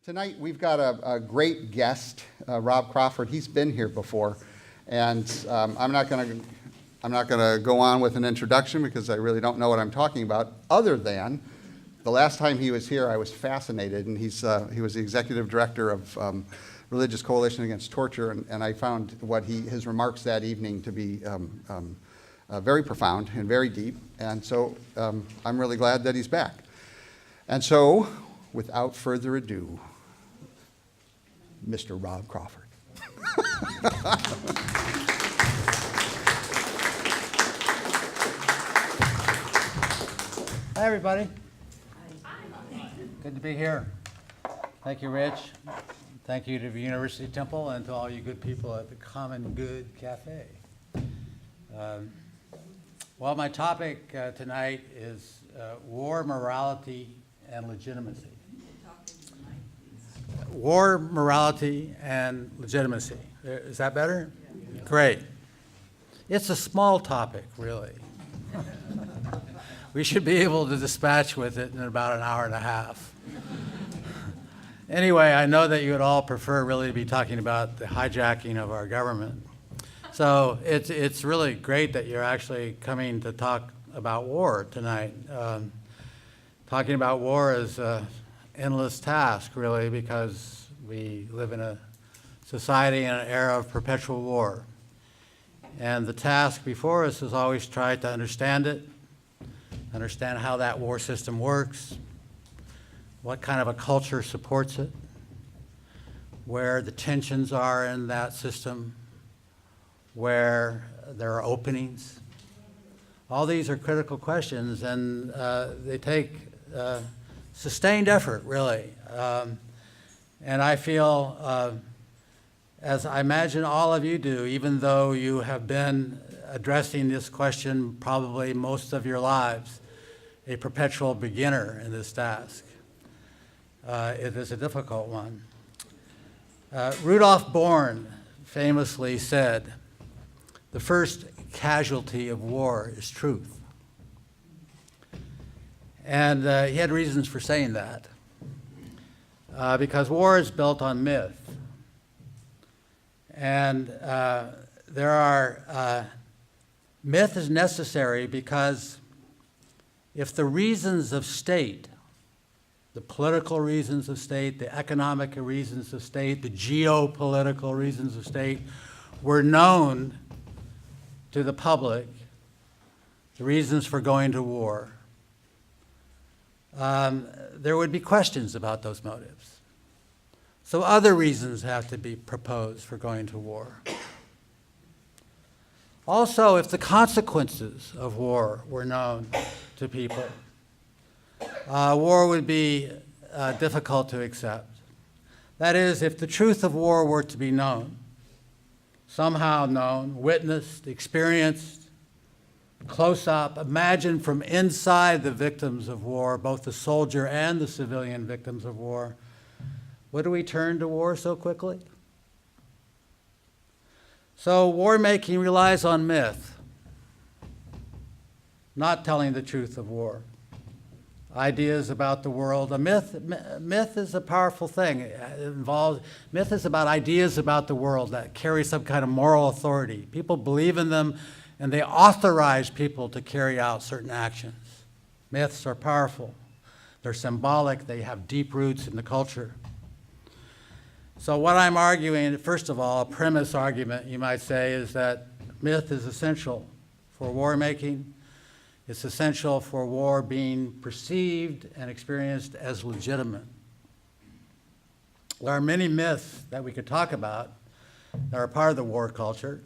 Tonight we've got a great guest, Rob Crawford. He's been here before, and I'm not going to go on with an introduction because I really don't know what I'm talking about, other than the last time he was here I was fascinated, and he was the executive director of Religious Coalition Against Torture, and I found his remarks that evening to be very profound and very deep, and so I'm really glad that he's back. And so, without further ado, Mr. Rob Crawford. Hi, everybody. Good to be here. Thank you, Rich. Thank you to the University Temple and to all you good people at the Common Good Cafe. Well, my topic tonight is war, morality, and legitimacy. War, morality, and legitimacy. Is that better? Yeah. Great. It's a small topic, really. We should be able to dispatch with it in about an hour and a half. Anyway, I know that you would all prefer really to be talking about the hijacking of our government. So it's really great that you're actually coming to talk about war tonight. Talking about war is an endless task, really, because we live in a society in an era of perpetual war. And the task before us is always try to understand it, understand how that war system works, what kind of a culture supports it, where the tensions are in that system, where there are openings. All these are critical questions, and they take sustained effort, really. And I feel, as I imagine all of you do, even though you have been addressing this question probably most of your lives, a perpetual beginner in this task. It is a difficult one. Rudolf Born famously said, "The first casualty of war is truth." And he had reasons for saying that, because war is built on myth. And myth is necessary because if the reasons of state, the political reasons of state, the economic reasons of state, the geopolitical reasons of state were known to the public, the reasons for going to war, there would be questions about those motives. So other reasons have to be proposed for going to war. Also, if the consequences of war were known to people, war would be difficult to accept. That is, if the truth of war were to be known, somehow known, witnessed, experienced, close up, imagined from inside the victims of war, both the soldier and the civilian victims of war, would we turn to war so quickly? So war making relies on myth, not telling the truth of war. Ideas about the world. A myth is a powerful thing. Myth is about ideas about the world that carry some kind of moral authority. People believe in them, and they authorize people to carry out certain actions. Myths are powerful. They're symbolic. They have deep roots in the culture. So what I'm arguing, first of all, a premise argument, you might say, is that myth is essential for war making. It's essential for war being perceived and experienced as legitimate. There are many myths that we could talk about that are part of the war culture.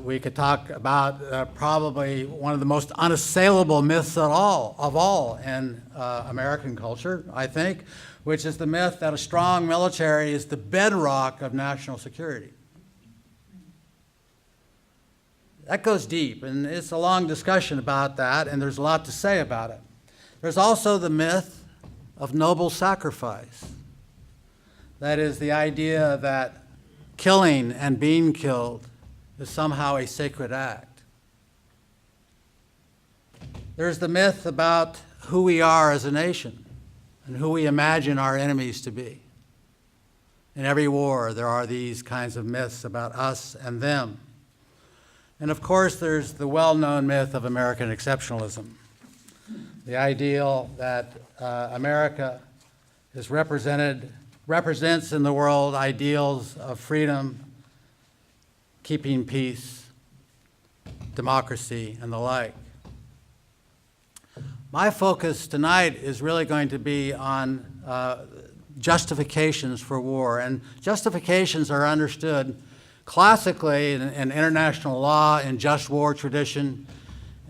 We could talk about probably one of the most unassailable myths of all in American culture, I think, which is the myth that a strong military is the bedrock of national security. That goes deep, and it's a long discussion about that, and there's a lot to say about it. There's also the myth of noble sacrifice. That is the idea that killing and being killed is somehow a sacred act. There's the myth about who we are as a nation, and who we imagine our enemies to be. In every war, there are these kinds of myths about us and them. And of course, there's the well-known myth of American exceptionalism, the ideal that America is represents in the world ideals of freedom, keeping peace, democracy, and the like. My focus tonight is really going to be on justifications for war, and justifications are understood classically in international law and just war tradition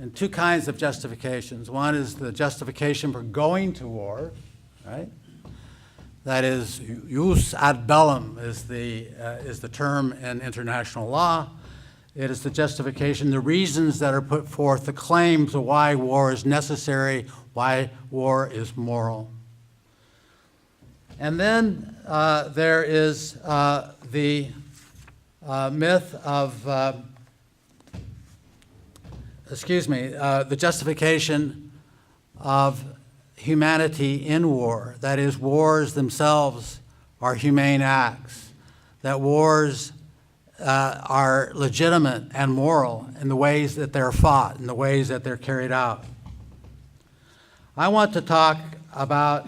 in two kinds of justifications. One is the justification for going to war, right? That is, jus ad bellum is the term in international law. It is the justification, the reasons that are put forth, the claims of why war is necessary, why war is moral. And then there is the myth of, the justification of humanity in war. That is, wars themselves are humane acts, that wars are legitimate and moral in the ways that they're fought, in the ways that they're carried out. I want to talk about,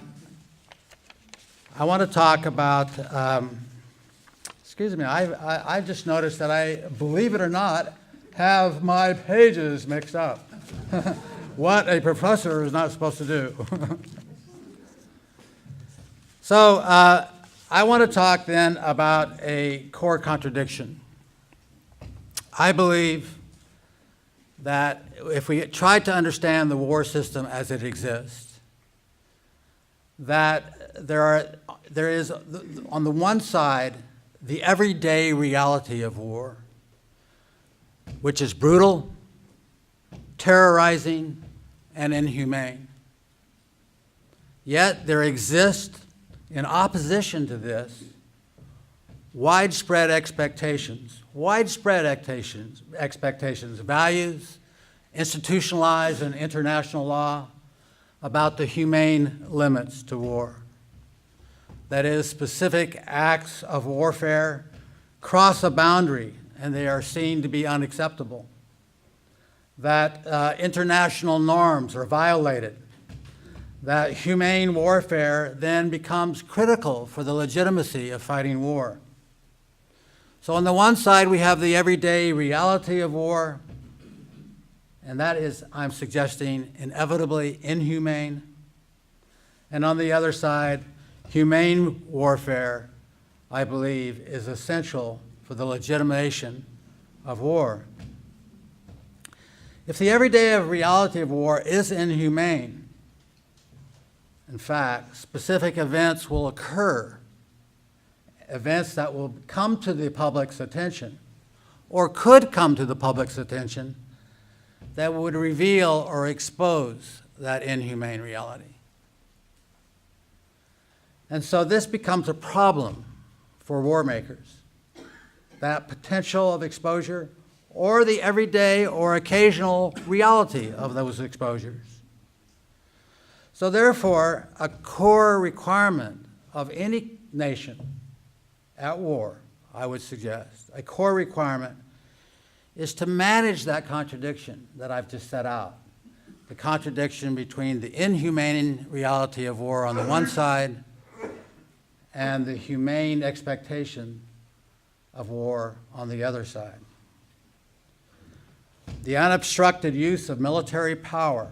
I just noticed that I, believe it or not, have my pages mixed up. What a professor is not supposed to do. So I want to talk then about a core contradiction. I believe that if we try to understand the war system as it exists, that there is, on the one side, the everyday reality of war, which is brutal, terrorizing, and inhumane. Yet there exists, in opposition to this, widespread expectations, values, institutionalized in international law about the humane limits to war. That is, specific acts of warfare cross a boundary and they are seen to be unacceptable. That international norms are violated. That humane warfare then becomes critical for the legitimacy of fighting war. So on the one side, we have the everyday reality of war, and that is, I'm suggesting, inevitably inhumane. And on the other side, humane warfare, I believe, is essential for the legitimation of war. If the everyday reality of war is inhumane, in fact, specific events will occur, events that will come to the public's attention, or could come to the public's attention, that would reveal or expose that inhumane reality. And so this becomes a problem for war makers, that potential of exposure or the everyday or occasional reality of those exposures. So therefore, a core requirement of any nation at war, I would suggest, a core requirement is to manage that contradiction that I've just set out. The contradiction between the inhumane reality of war on the one side and the humane expectation of war on the other side. The unobstructed use of military power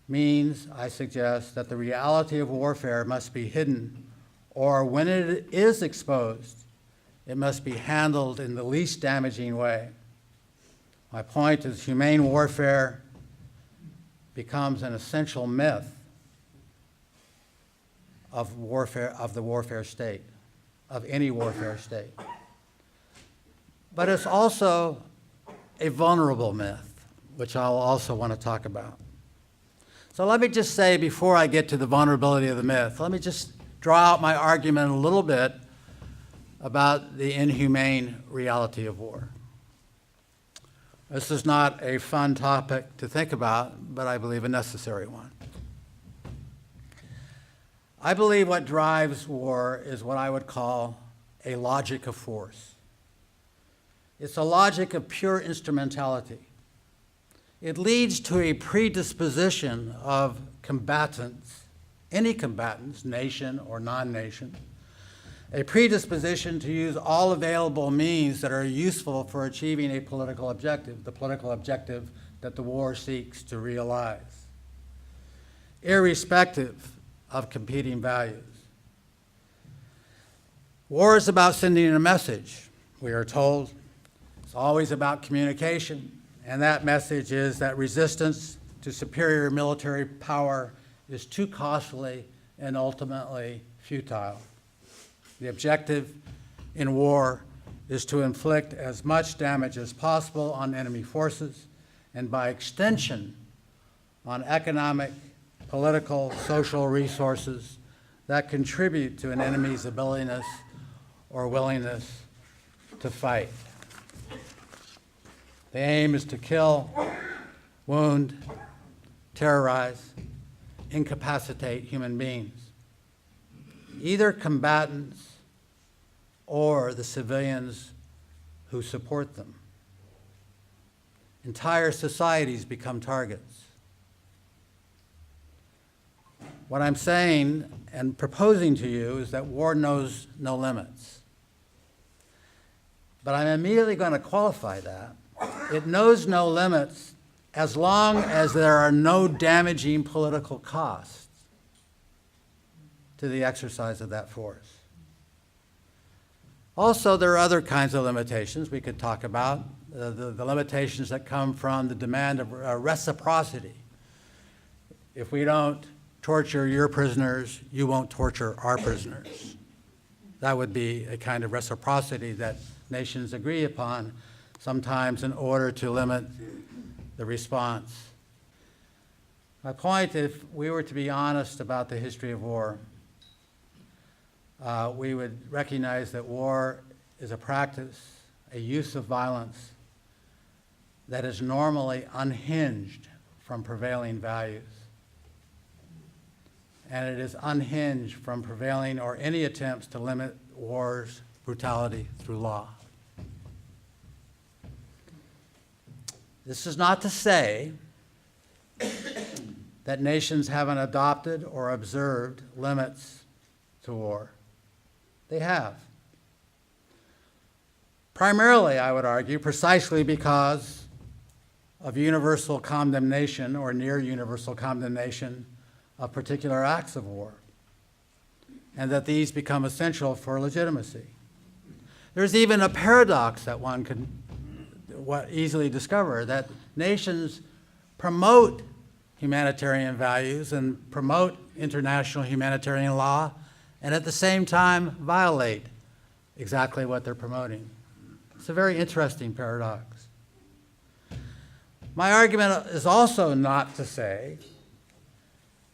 means, I suggest, that the reality of warfare must be hidden, or when it is exposed, it must be handled in the least damaging way. My point is humane warfare becomes an essential myth of warfare, of the warfare state, of any warfare state. But it's also a vulnerable myth, which I'll also want to talk about. So let me just say, before I get to the vulnerability of the myth, let me just draw out my argument a little bit about the inhumane reality of war. This is not a fun topic to think about, but I believe a necessary one. I believe what drives war is what I would call a logic of force. It's a logic of pure instrumentality. It leads to a predisposition of combatants, any combatants, nation or non-nation, a predisposition to use all available means that are useful for achieving a political objective, the political objective that the war seeks to realize, irrespective of competing values. War is about sending a message, we are told. It's always about communication, and that message is that resistance to superior military power is too costly and ultimately futile. The objective in war is to inflict as much damage as possible on enemy forces, and by extension, on economic, political, social resources that contribute to an enemy's ability or willingness to fight. The aim is to kill, wound, terrorize, incapacitate human beings, either combatants or the civilians who support them. Entire societies become targets. What I'm saying and proposing to you is that war knows no limits. But I'm immediately going to qualify that. It knows no limits as long as there are no damaging political costs to the exercise of that force. Also, there are other kinds of limitations we could talk about, the limitations that come from the demand of reciprocity. If we don't torture your prisoners, you won't torture our prisoners. That would be a kind of reciprocity that nations agree upon, sometimes in order to limit the response. My point, if we were to be honest about the history of war, we would recognize that war is a practice, a use of violence that is normally unhinged from prevailing values. And it is unhinged from prevailing or any attempts to limit war's brutality through law. This is not to say that nations haven't adopted or observed limits to war. They have. Primarily, I would argue, precisely because of universal condemnation or near universal condemnation of particular acts of war, and that these become essential for legitimacy. There's even a paradox that one can easily discover, that nations promote humanitarian values and promote international humanitarian law, and at the same time violate exactly what they're promoting. It's a very interesting paradox. My argument is also not to say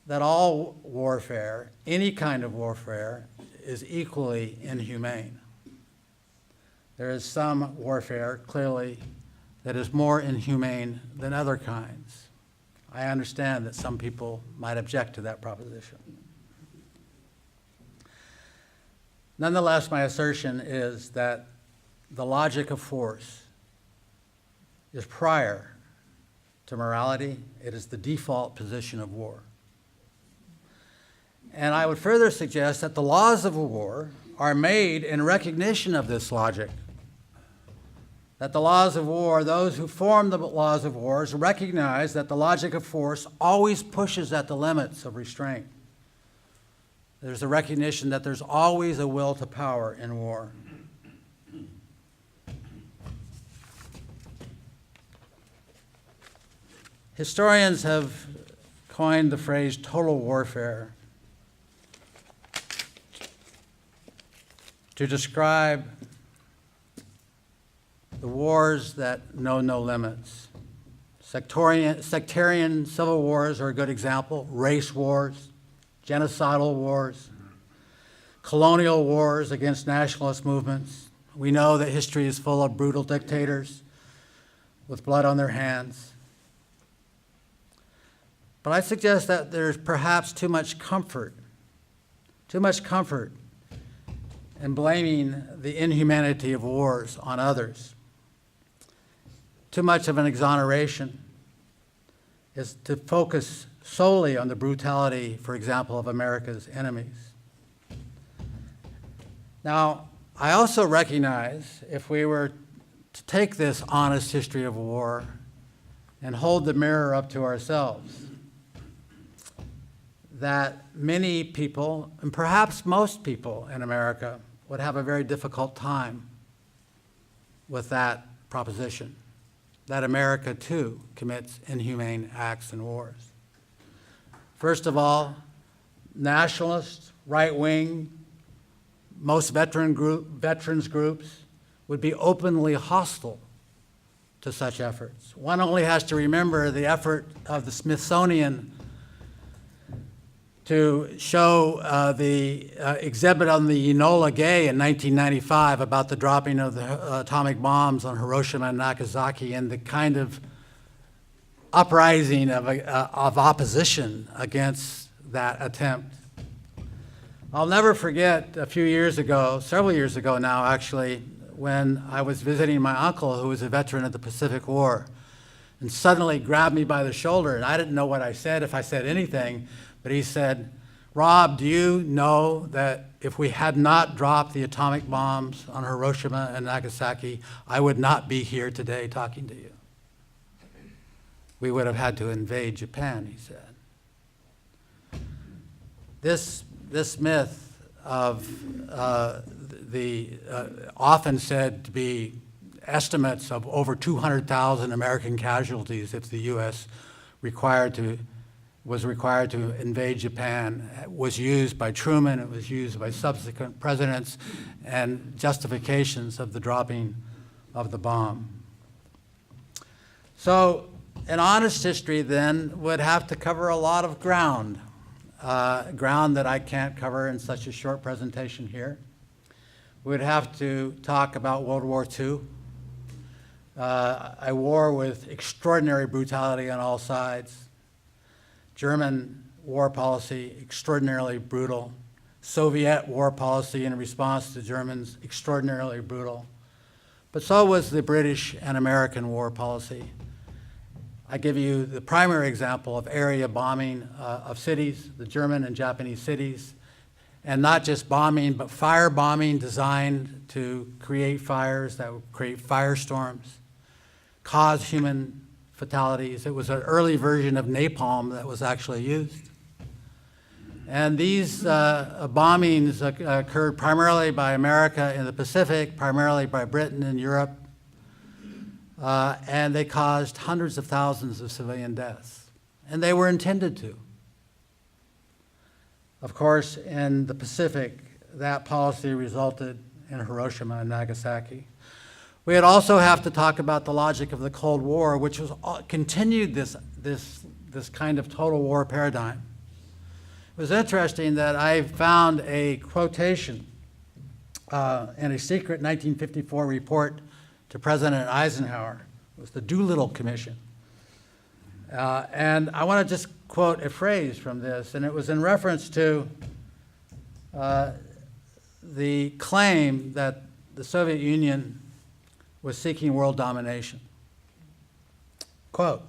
that all warfare, any kind of warfare, is equally inhumane. There is some warfare, clearly, that is more inhumane than other kinds. I understand that some people might object to that proposition. Nonetheless, my assertion is that the logic of force is prior to morality. It is the default position of war. And I would further suggest that the laws of war are made in recognition of this logic. That the laws of war, those who form the laws of wars, recognize that the logic of force always pushes at the limits of restraint. There's a recognition that there's always a will to power in war. Historians have coined the phrase total warfare to describe the wars that know no limits. Sectarian civil wars are a good example, race wars, genocidal wars, colonial wars against nationalist movements. We know that history is full of brutal dictators with blood on their hands. But I suggest that there's perhaps too much comfort too much comfort in blaming the inhumanity of wars on others. Too much of an exoneration is to focus solely on the brutality, for example, of America's enemies. Now, I also recognize if we were to take this honest history of war and hold the mirror up to ourselves, that many people, and perhaps most people in America, would have a very difficult time with that proposition, that America too commits inhumane acts and wars. First of all, nationalists, right-wing, most veterans groups would be openly hostile to such efforts. One only has to remember the effort of the Smithsonian to show the exhibit on the Enola Gay in 1995 about the dropping of the atomic bombs on Hiroshima and Nagasaki and the kind of uprising of opposition against that attempt. I'll never forget a few years ago, several years ago now actually, when I was visiting my uncle who was a veteran of the Pacific War and suddenly grabbed me by the shoulder, and I didn't know what I said, if I said anything, but he said, "Rob, do you know that if we had not dropped the atomic bombs on Hiroshima and Nagasaki, I would not be here today talking to you? We would have had to invade Japan," he said. This myth of the often said to be estimates of over 200,000 American casualties if the U.S. was required to invade Japan was used by Truman, it was used by subsequent presidents, and justifications of the dropping of the bomb. So an honest history then would have to cover a lot of ground that I can't cover in such a short presentation here. We'd have to talk about World War II, a war with extraordinary brutality on all sides. German war policy, extraordinarily brutal. Soviet war policy in response to Germans, extraordinarily brutal. But so was the British and American war policy. I give you the primary example of area bombing of cities, the German and Japanese cities, and not just bombing, but fire bombing designed to create fires that would create firestorms, cause human fatalities. It was an early version of napalm that was actually used. And these bombings occurred primarily by America in the Pacific, primarily by Britain and Europe, and they caused hundreds of thousands of civilian deaths. And they were intended to. Of course, in the Pacific, that policy resulted in Hiroshima and Nagasaki. We would also have to talk about the logic of the Cold War, which was continued this kind of total war paradigm. It was interesting that I found a quotation in a secret 1954 report to President Eisenhower. It was the Doolittle Commission. And I want to just quote a phrase from this, and it was in reference to the claim that the Soviet Union was seeking world domination. Quote,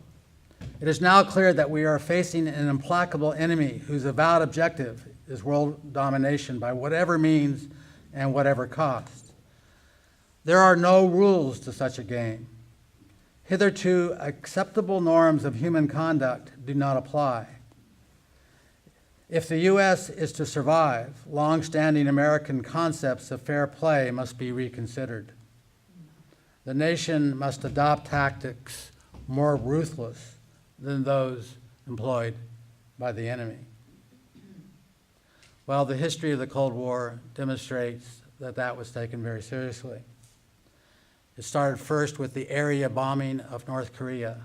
"It is now clear that we are facing an implacable enemy whose avowed objective is world domination by whatever means and whatever cost. There are no rules to such a game. Hitherto acceptable norms of human conduct do not apply. If the U.S. is to survive, long-standing American concepts of fair play must be reconsidered. The nation must adopt tactics more ruthless than those employed by the enemy." Well, the history of the Cold War demonstrates that that was taken very seriously. It started first with the area bombing of North Korea,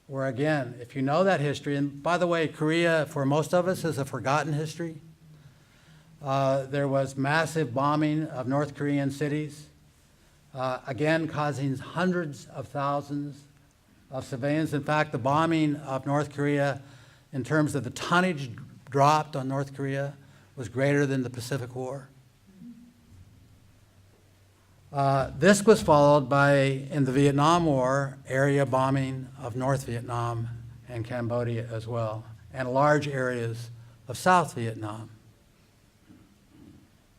where again, if you know that history, and by the way, Korea, for most of us, is a forgotten history. There was massive bombing of North Korean cities, again, causing hundreds of thousands of civilians. In fact, the bombing of North Korea, in terms of the tonnage dropped on North Korea, was greater than the Pacific War. This was followed by, in the Vietnam War, area bombing of North Vietnam and Cambodia as well, and large areas of South Vietnam.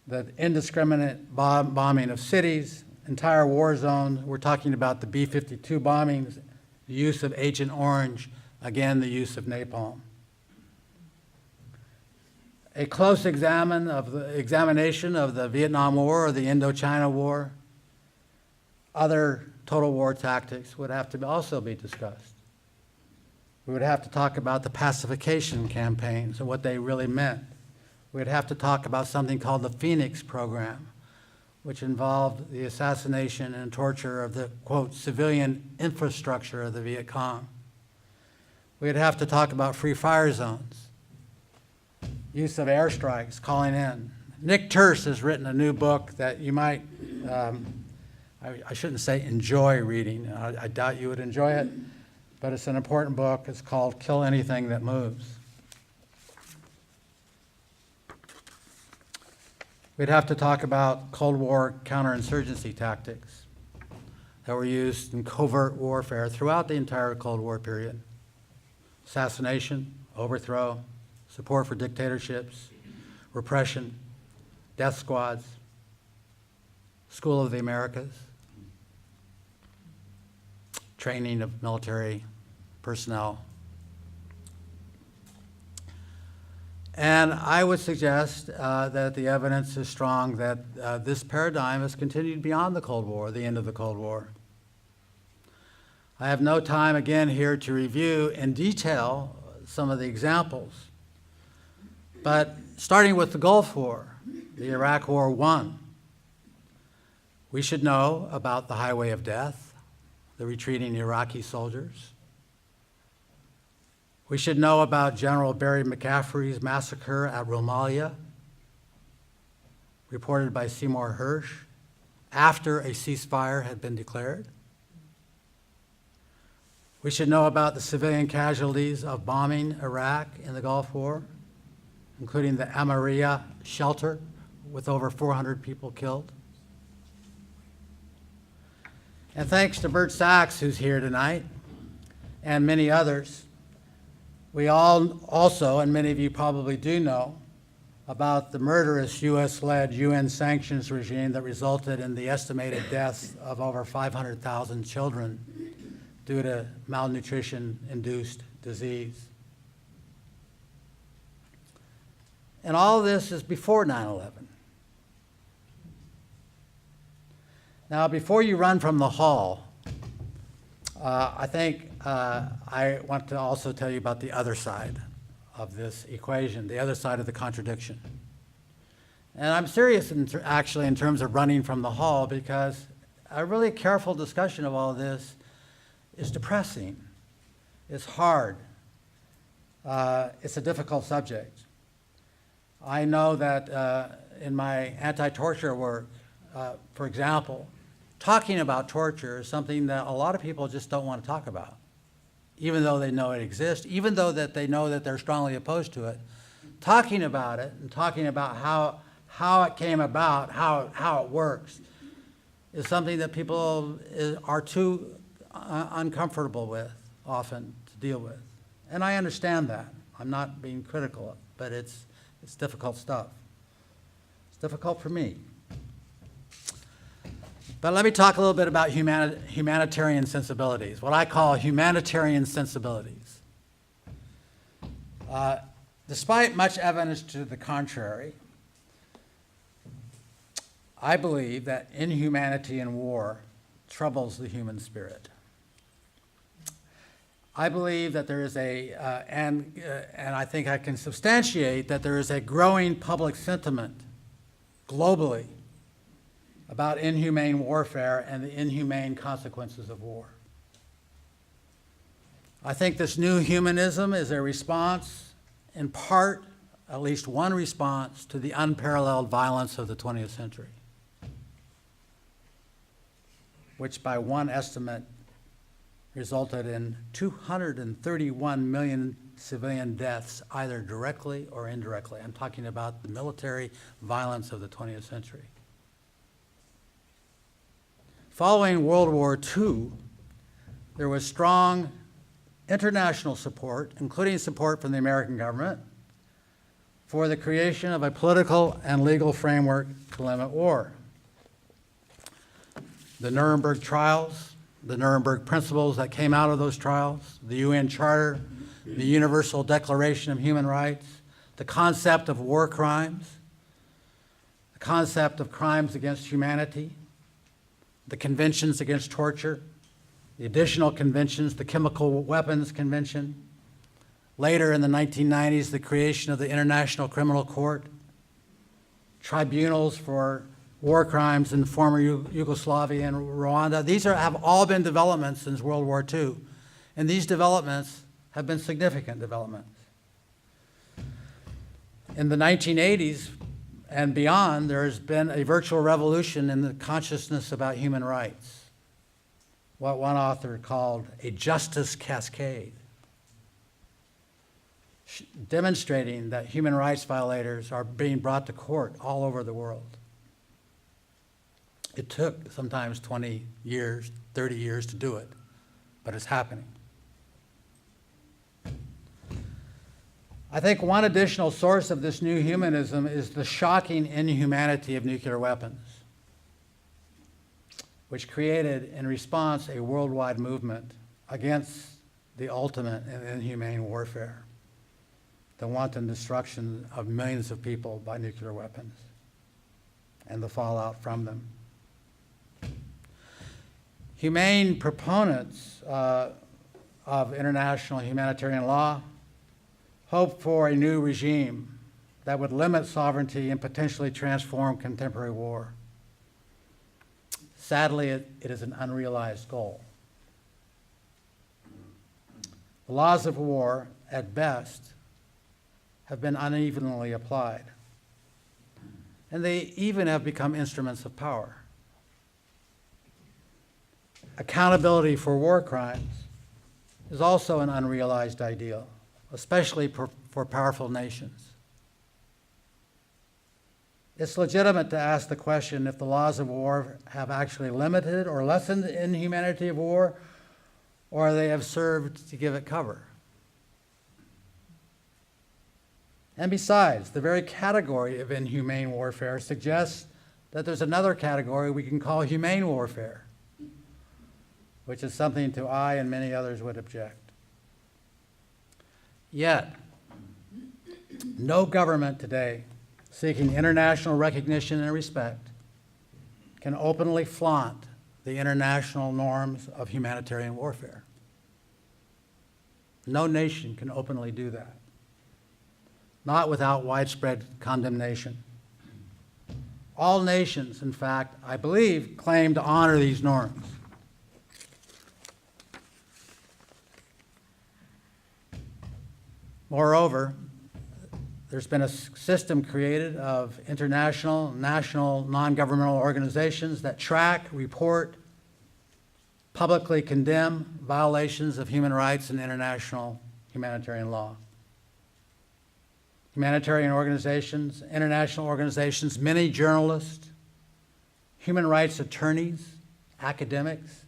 The indiscriminate bombing of cities, entire war zones. We're talking about the B-52 bombings, the use of Agent Orange, again, the use of napalm. A close examination of the Vietnam War or the Indochina War, other total war tactics would have to also be discussed. We would have to talk about the pacification campaigns and what they really meant. We'd have to talk about something called the Phoenix Program, which involved the assassination and torture of the, quote, civilian infrastructure of the Viet Cong. We'd have to talk about free fire zones, use of airstrikes, calling in. Nick Terse has written a new book that you might, I shouldn't say enjoy reading. I doubt you would enjoy it, but it's an important book. It's called Kill Anything That Moves. We'd have to talk about Cold War counterinsurgency tactics that were used in covert warfare throughout the entire Cold War period. Assassination, overthrow, support for dictatorships, repression, death squads, School of the Americas, training of military personnel. And I would suggest that the evidence is strong that this paradigm has continued beyond the Cold War, the end of the Cold War. I have no time again here to review in detail some of the examples, but starting with the Gulf War, the Iraq War I, we should know about the Highway of Death, the retreating Iraqi soldiers. We should know about General Barry McCaffrey's massacre at Rumalia, reported by Seymour Hersh, after a ceasefire had been declared. We should know about the civilian casualties of bombing Iraq in the Gulf War, including the Amaria shelter with over 400 people killed. And thanks to Bert Sachs, who's here tonight, and many others, we all also, and many of you probably do know, about the murderous US-led UN sanctions regime that resulted in the estimated deaths of over 500,000 children due to malnutrition-induced disease. And all this is before 9/11. Now, before you run from the hall, I think I want to also tell you about the other side of this equation, the other side of the contradiction. And I'm serious actually in terms of running from the hall, because a really careful discussion of all this is depressing. It's hard. It's a difficult subject. I know that in my anti-torture work, for example, talking about torture is something that a lot of people just don't want to talk about, even though they know it exists, even though that they know that they're strongly opposed to it. Talking about it and talking about how it came about, how it works, is something that people are too uncomfortable with often to deal with. And I understand that. I'm not being critical, but it's difficult stuff. It's difficult for me. But let me talk a little bit about humanitarian sensibilities, what I call humanitarian sensibilities. Despite much evidence to the contrary, I believe that inhumanity in war troubles the human spirit. I believe that there is and I think I can substantiate that there is a growing public sentiment globally about inhumane warfare and the inhumane consequences of war. I think this new humanism is a response, in part, at least one response, to the unparalleled violence of the 20th century, which by one estimate resulted in 231 million civilian deaths, either directly or indirectly. I'm talking about the military violence of the 20th century. Following World War II, there was strong international support, including support from the American government, for the creation of a political and legal framework to limit war. The Nuremberg trials, the Nuremberg principles that came out of those trials, the UN Charter, the Universal Declaration of Human Rights, the concept of war crimes, the concept of crimes against humanity, the conventions against torture, the additional conventions, the Chemical Weapons Convention, later in the 1990s, the creation of the International Criminal Court, tribunals for war crimes in former Yugoslavia and Rwanda. These have all been developments since World War II, and these developments have been significant developments. In the 1980s and beyond, there has been a virtual revolution in the consciousness about human rights, what one author called a justice cascade, demonstrating that human rights violators are being brought to court all over the world. It took sometimes 20 years, 30 years to do it, but it's happening. I think one additional source of this new humanism is the shocking inhumanity of nuclear weapons, which created, in response, a worldwide movement against the ultimate and inhumane warfare, the wanton destruction of millions of people by nuclear weapons and the fallout from them. Humane proponents of international humanitarian law hope for a new regime that would limit sovereignty and potentially transform contemporary war. Sadly, it is an unrealized goal. The laws of war, at best, have been unevenly applied, and they even have become instruments of power. Accountability for war crimes is also an unrealized ideal, especially for powerful nations. It's legitimate to ask the question if the laws of war have actually limited or lessened the inhumanity of war, or they have served to give it cover. And besides, the very category of inhumane warfare suggests that there's another category we can call humane warfare, which is something to I and many others would object. Yet, no government today seeking international recognition and respect can openly flaunt the international norms of humanitarian warfare. No nation can openly do that, not without widespread condemnation. All nations, in fact, I believe, claim to honor these norms. Moreover, there's been a system created of international, national, non-governmental organizations that track, report, publicly condemn violations of human rights and international humanitarian law. Humanitarian organizations, international organizations, many journalists, human rights attorneys, academics,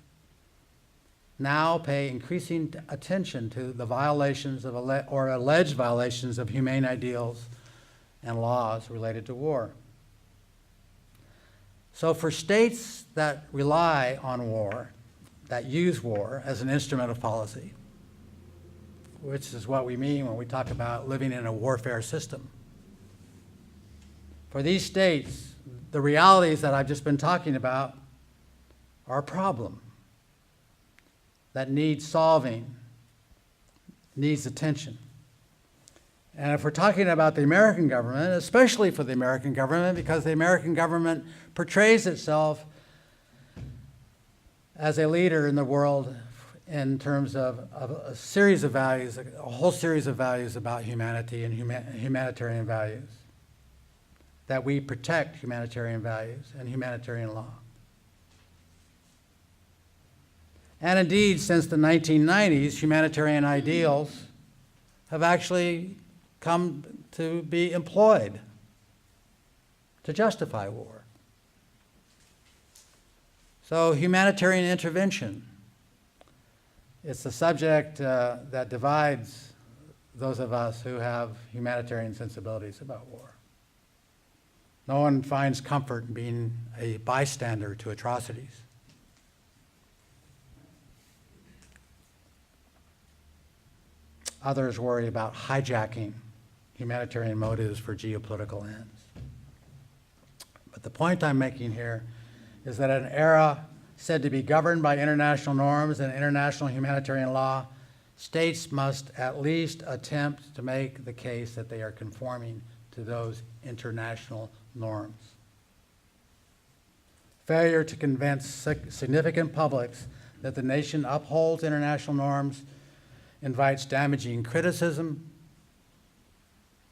now pay increasing attention to the violations of or alleged violations of humane ideals and laws related to war. So for states that rely on war, that use war as an instrument of policy, which is what we mean when we talk about living in a warfare system, for these states, the realities that I've just been talking about are a problem that needs solving, needs attention. And if we're talking about the American government, especially for the American government, because the American government portrays itself as a leader in the world in terms of a series of values, a whole series of values about humanity and humanitarian values, that we protect humanitarian values and humanitarian law. And indeed, since the 1990s, humanitarian ideals have actually come to be employed to justify war. So humanitarian intervention, it's the subject that divides those of us who have humanitarian sensibilities about war. No one finds comfort in being a bystander to atrocities. Others worry about hijacking humanitarian motives for geopolitical ends. But the point I'm making here is that in an era said to be governed by international norms and international humanitarian law, states must at least attempt to make the case that they are conforming to those international norms. Failure to convince significant publics that the nation upholds international norms invites damaging criticism,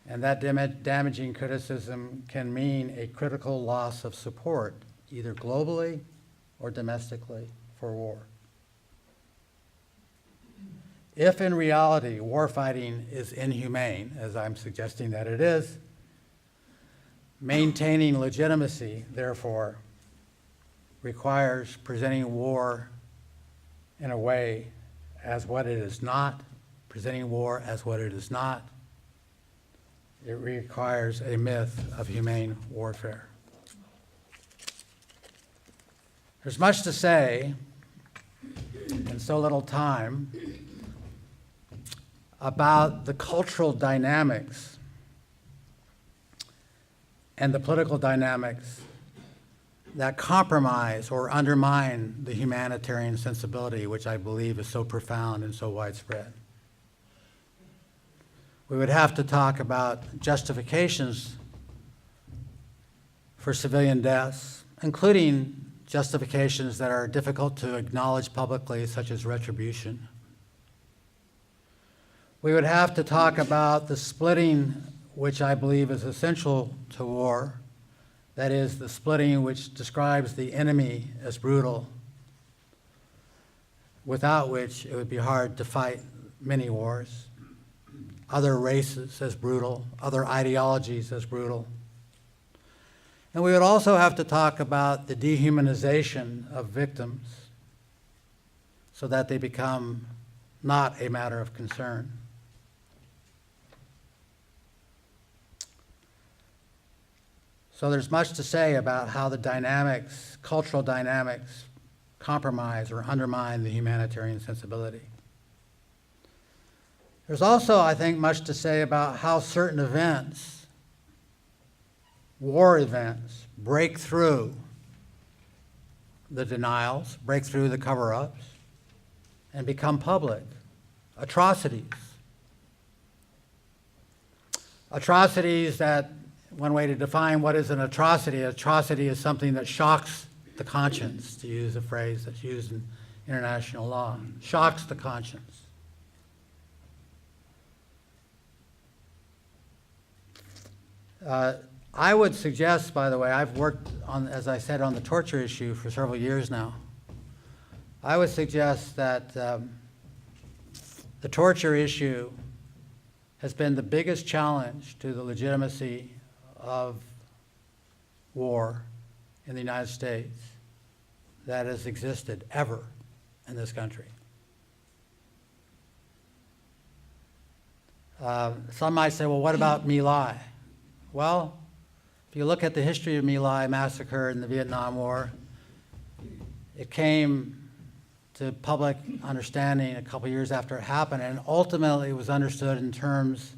and that damaging criticism can mean a critical loss of support, either globally or domestically, for war. If in reality warfighting is inhumane, as I'm suggesting that it is, maintaining legitimacy, therefore, requires presenting war in a way as what it is not, presenting war as what it is not. It requires a myth of humane warfare. There's much to say in so little time about the cultural dynamics and the political dynamics that compromise or undermine the humanitarian sensibility, which I believe is so profound and so widespread. We would have to talk about justifications for civilian deaths, including justifications that are difficult to acknowledge publicly, such as retribution. We would have to talk about the splitting, which I believe is essential to war. That is, the splitting which describes the enemy as brutal, without which it would be hard to fight many wars. Other races as brutal, other ideologies as brutal. And we would also have to talk about the dehumanization of victims so that they become not a matter of concern. So there's much to say about how the dynamics, cultural dynamics, compromise or undermine the humanitarian sensibility. There's also, I think, much to say about how certain events, war events, break through the denials, break through the cover-ups, and become public. Atrocities. Atrocities that, one way to define what is an atrocity is something that shocks the conscience, to use a phrase that's used in international law, shocks the conscience. I would suggest, by the way, I've worked on, as I said, on the torture issue for several years now. I would suggest that the torture issue has been the biggest challenge to the legitimacy of war in the United States that has existed ever in this country. Some might say, well, what about My Lai? Well, if you look at the history of My Lai massacre in the Vietnam War, it came to public understanding a couple years after it happened, and ultimately it was understood in terms,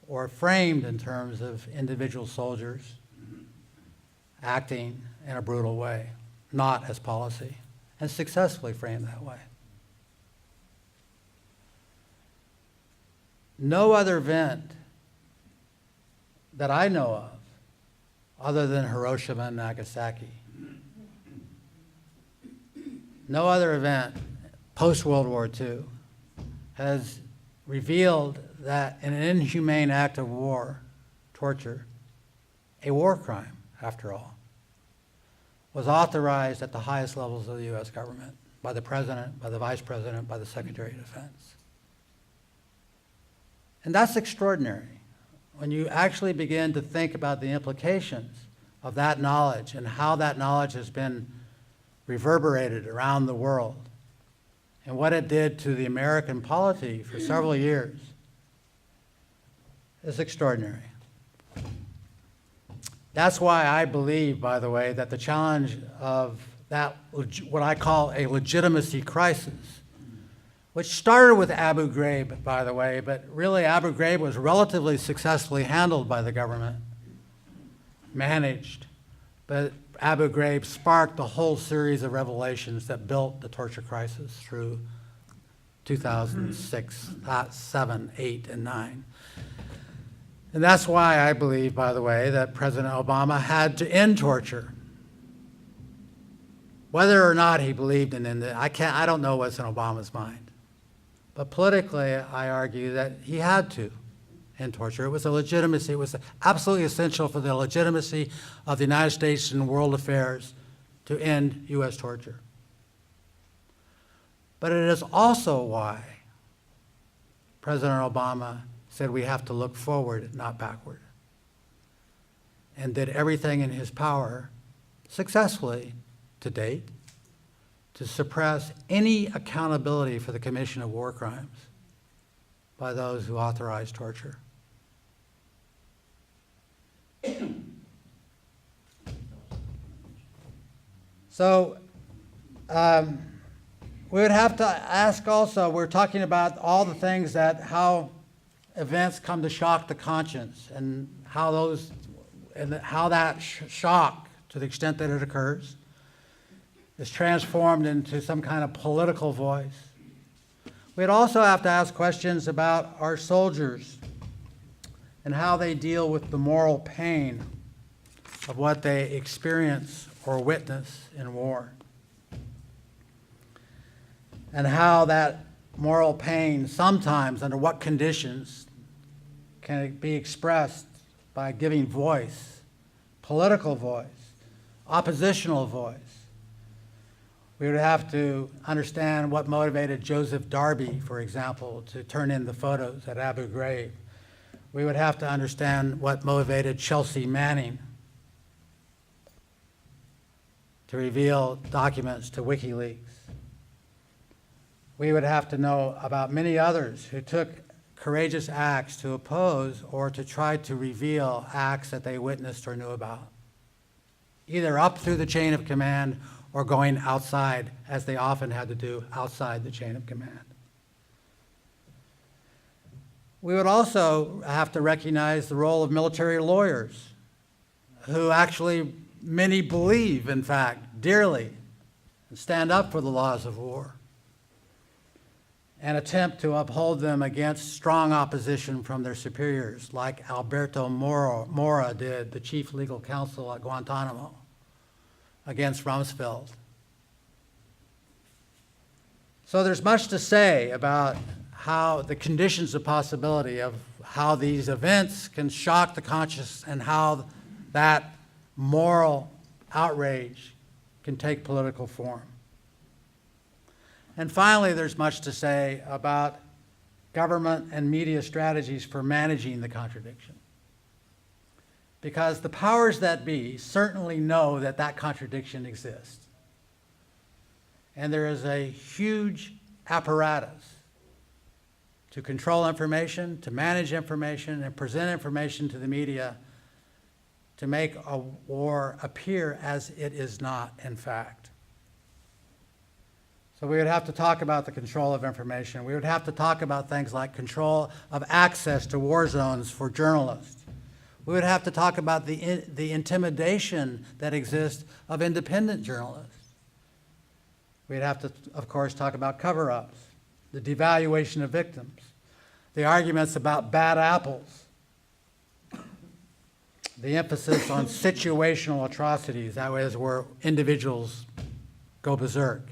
or framed in terms of individual soldiers acting in a brutal way, not as policy, and successfully framed that way. No other event that I know of, other than Hiroshima and Nagasaki, no other event post-World War II has revealed that an inhumane act of war, torture, a war crime, after all, was authorized at the highest levels of the U.S. government. by the President, by the Vice President, by the Secretary of Defense. And that's extraordinary. When you actually begin to think about the implications of that knowledge and how that knowledge has been reverberated around the world and what it did to the American polity for several years, is extraordinary. That's why I believe, by the way, that the challenge of that, what I call a legitimacy crisis, which started with Abu Ghraib, by the way, but really Abu Ghraib was relatively successfully handled by the government, managed, but Abu Ghraib sparked a whole series of revelations that built the torture crisis through 2006, 7, 8, and 9. And that's why I believe, by the way, that President Obama had to end torture. Whether or not he believed in it, I don't know what's in Obama's mind. But politically, I argue that he had to end torture. It was a legitimacy. It was absolutely essential for the legitimacy of the United States and world affairs to end U.S. torture. But it is also why President Obama said we have to look forward, not backward, and did everything in his power successfully to date to suppress any accountability for the commission of war crimes by those who authorized torture. So we would have to ask also, we're talking about all the things that, how events come to shock the conscience and how those, and how that shock, to the extent that it occurs, is transformed into some kind of political voice. We'd also have to ask questions about our soldiers and how they deal with the moral pain of what they experience or witness in war. And how that moral pain, sometimes under what conditions, can be expressed by giving voice, political voice, oppositional voice. We would have to understand what motivated Joseph Darby, for example, to turn in the photos at Abu Ghraib. We would have to understand what motivated Chelsea Manning to reveal documents to WikiLeaks. We would have to know about many others who took courageous acts to oppose or to try to reveal acts that they witnessed or knew about, either up through the chain of command or going outside, as they often had to do, outside the chain of command. We would also have to recognize the role of military lawyers, who actually many believe, in fact, dearly, and stand up for the laws of war, and attempt to uphold them against strong opposition from their superiors, like Alberto Mora did, the chief legal counsel at Guantanamo, against Rumsfeld. So there's much to say about how the conditions of possibility of how these events can shock the conscience and how that moral outrage can take political form. And finally, there's much to say about government and media strategies for managing the contradiction. Because the powers that be certainly know that that contradiction exists. And there is a huge apparatus to control information, to manage information, and present information to the media to make a war appear as it is not, in fact. So we would have to talk about the control of information. We would have to talk about things like control of access to war zones for journalists. We would have to talk about the intimidation that exists of independent journalists. We'd have to, of course, talk about cover-ups, the devaluation of victims, the arguments about bad apples, the emphasis on situational atrocities, that is where individuals go berserk,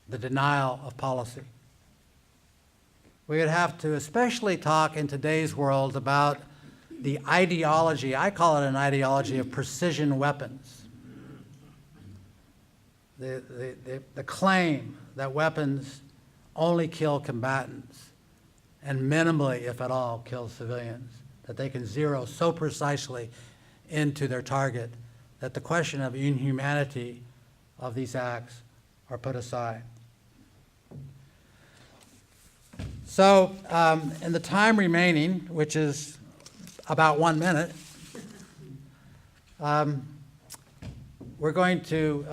the denial of policy. We would have to especially talk in today's world about the ideology, I call it an ideology of precision weapons. the claim that weapons only kill combatants and minimally, if at all, kill civilians, that they can zero so precisely into their target that the question of inhumanity of these acts are put aside. So in the time remaining, which is about 1 minute, we're going to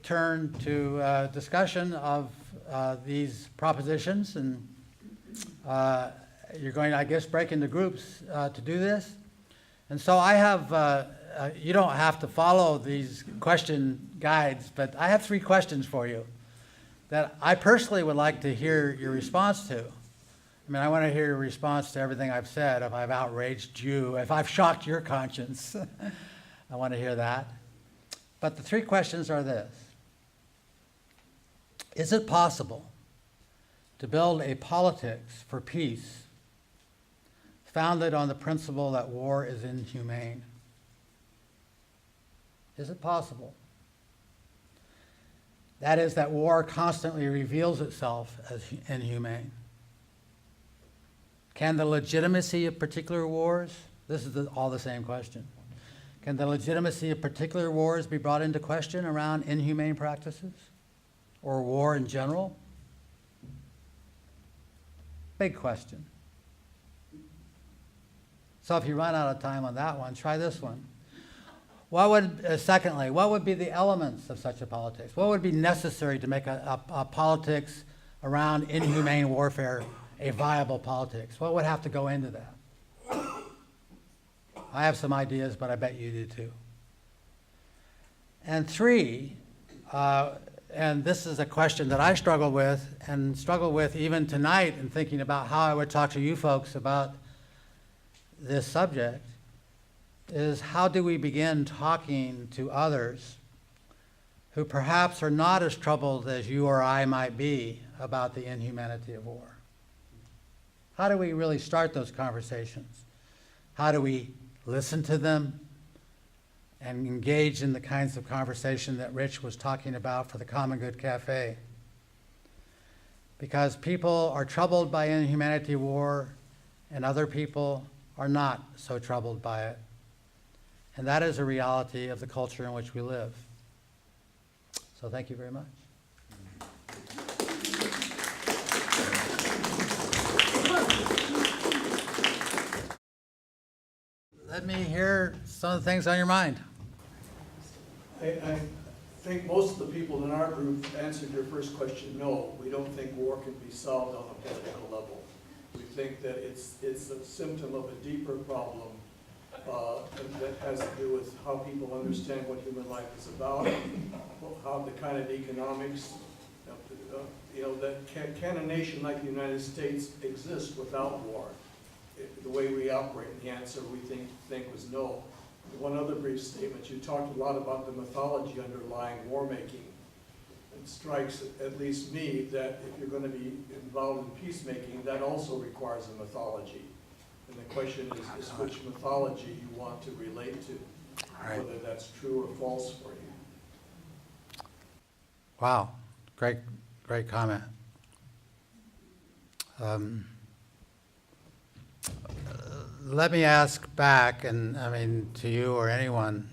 turn to discussion of these propositions, and you're going to, I guess, break into groups to do this. And so I have, you don't have to follow these question guides, but I have 3 questions for you that I personally would like to hear your response to. I mean, I want to hear your response to everything I've said. If I've outraged you, if I've shocked your conscience, I want to hear that. But the 3 questions are this. Is it possible to build a politics for peace founded on the principle that war is inhumane? Is it possible? That is, that war constantly reveals itself as inhumane. Can the legitimacy of particular wars, this is all the same question, can the legitimacy of particular wars be brought into question around inhumane practices or war in general? Big question. So if you run out of time on that one, try this one. What would, secondly, what would be the elements of such a politics? What would be necessary to make a politics around inhumane warfare a viable politics? What would have to go into that? I have some ideas, but I bet you do too. And 3, and this is a question that I struggle with even tonight in thinking about how I would talk to you folks about this subject, is how do we begin talking to others who perhaps are not as troubled as you or I might be about the inhumanity of war? How do we really start those conversations? How do we listen to them and engage in the kinds of conversation that Rich was talking about for the Common Good Cafe? Because people are troubled by inhumanity of war, and other people are not so troubled by it. And that is a reality of the culture in which we live. So thank you very much. Let me hear some of the things on your mind. I think most of the people in our group answered your first question, no. We don't think war can be solved on a political level. We think that it's a symptom of a deeper problem that has to do with how people understand what human life is about, how the kind of economics, that can a nation like the United States exist without war? The way we operate, and the answer we think was no. One other brief statement, you talked a lot about the mythology underlying war making. It strikes at least me that if you're going to be involved in peacemaking, that also requires a mythology. And the question is which mythology you want to relate to, Right. whether that's true or false for you. Wow, great comment. Let me ask back, and I mean to you or anyone,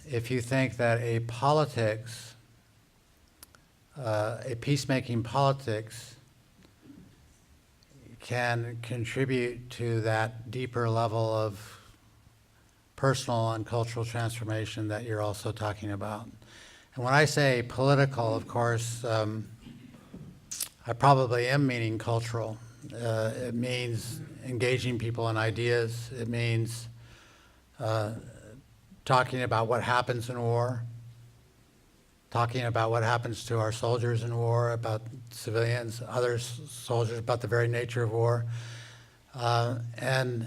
if you think that a politics, a peacemaking politics, can contribute to that deeper level of personal and cultural transformation that you're also talking about. And when I say political, of course, I probably am meaning cultural. It means engaging people in ideas. It means talking about what happens in war, talking about what happens to our soldiers in war, about civilians, other soldiers, about the very nature of war. And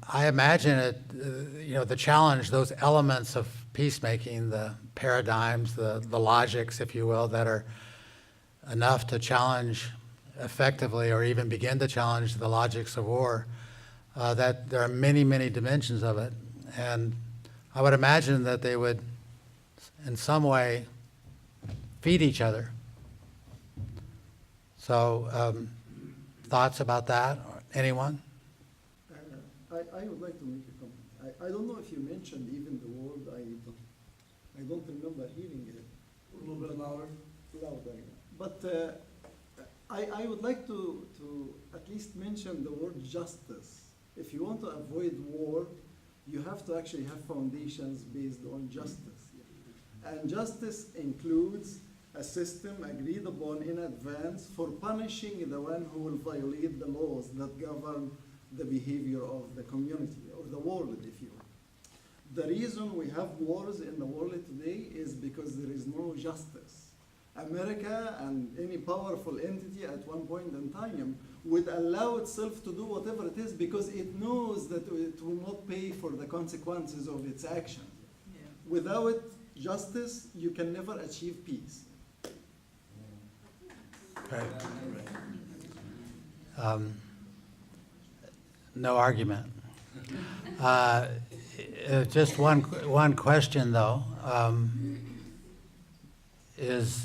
I imagine it, the challenge, those elements of peacemaking, the paradigms, the logics, if you will, that are enough to challenge effectively or even begin to challenge the logics of war, that there are many, many dimensions of it. And I would imagine that they would in some way feed each other. So, thoughts about that? Anyone? I would like to make a comment. I don't know if you mentioned even the word, I don't remember hearing it. A little bit louder. Louder, yeah. But I would like to at least mention the word justice. If you want to avoid war, you have to actually have foundations based on justice. And justice includes a system agreed upon in advance for punishing the one who will violate the laws that govern the behavior of the community, or the world, if you will. The reason we have wars in the world today is because there is no justice. America and any powerful entity at one point in time would allow itself to do whatever it is because it knows that it will not pay for the consequences of its actions. Yeah. Without justice, you can never achieve peace. Right. No argument. Just one question, though. Is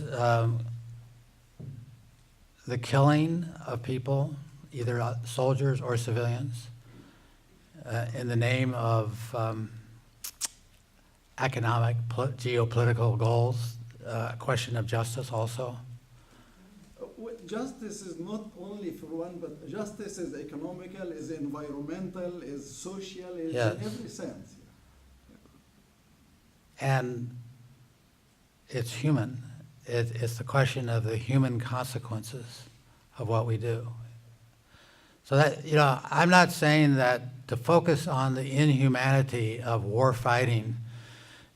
the killing of people, either soldiers or civilians, in the name of economic, geopolitical goals, a question of justice also? Justice is not only for one, but justice is economical, is environmental, is social, is Yes. in every sense. And it's human. It's the question of the human consequences of what we do. So that, I'm not saying that to focus on the inhumanity of war fighting